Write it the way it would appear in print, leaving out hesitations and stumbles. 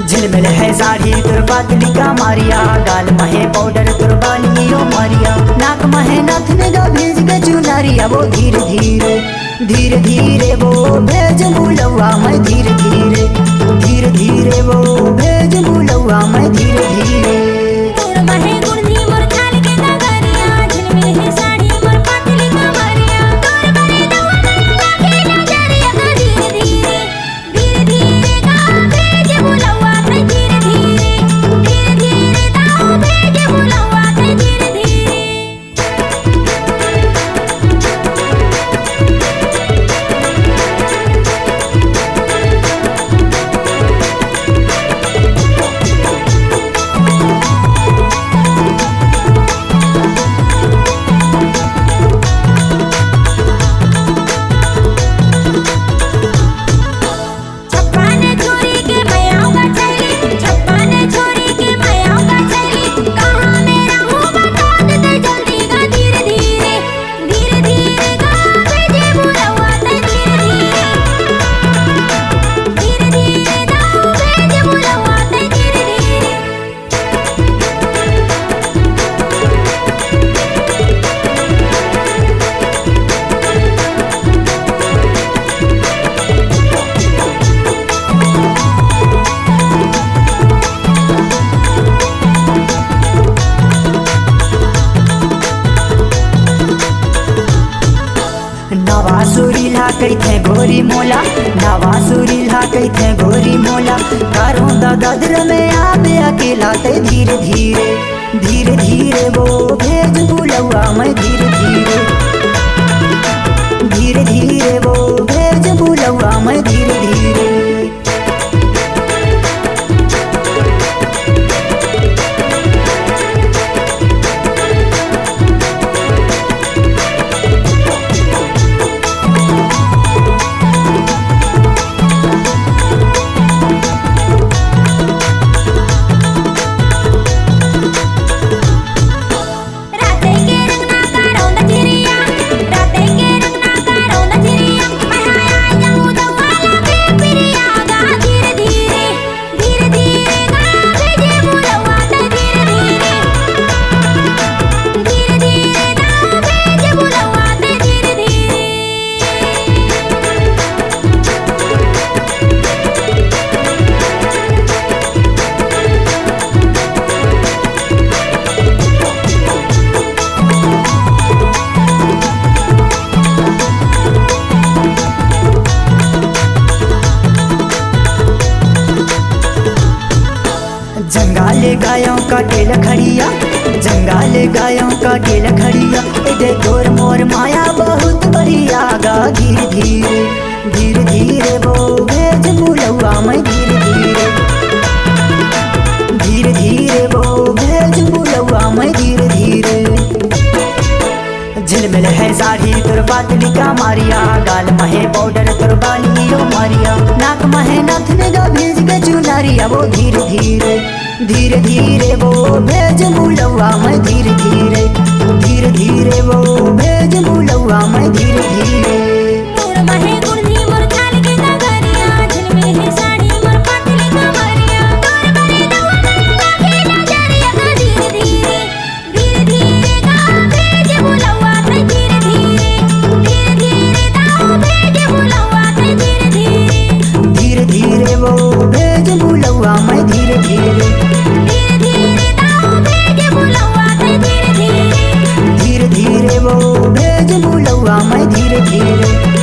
झिलमिल है साड़ी तुर पातली का मारिया, गाल महे पाउडर तुर बालियो मारिया, नाक महे नथन जो भेज के चुनरिया। वो धीरे धीरे धीरे धीरे वो भेज बुलवा मैं धीरे धीरे धीरे धीरे वो भेज बुलवा मैं धीरे धीरे। नवासुरी ला कैथे गोरी मोला, नवासुरी ला कैथे गोरी मोला, कारों दा ददर में आवे अकेला ते धीरे धीरे धीरे धीरे वो भेज बुलवा मैं धीरे धीरे धीरे धीरे वो भेज बुलवा मैं धीरे धीरे। जंगाले गायों का टेल खड़िया, जंगाले गायों का टेल खड़िया, इधर तोर मोर माया बहुत बढ़िया गा धीरे धीरे धीरे धीरे वो भेज बुलवा मैं धीरे धीरे धीरे धीरे वो भेज बुलवा मैं धीरे धीरे। झिलमिल है साड़ी तुर पातली का मारिया, गाल महे पाउडर तुर बालियो मारिया, नाक महे नथन जो भेज के चुनरिया। वो धीरे धीरे धीरे धीरे वो भेज बुलवा मैं धीरे धीरे धीरे धीरे वो भेज बुलवा मैं धीरे धीरे। धीरे धीरे वो भेज बुलवा मैं धीरे धीरे धीरे धीरे वो भेज बुलवा मैं धीरे धीरे।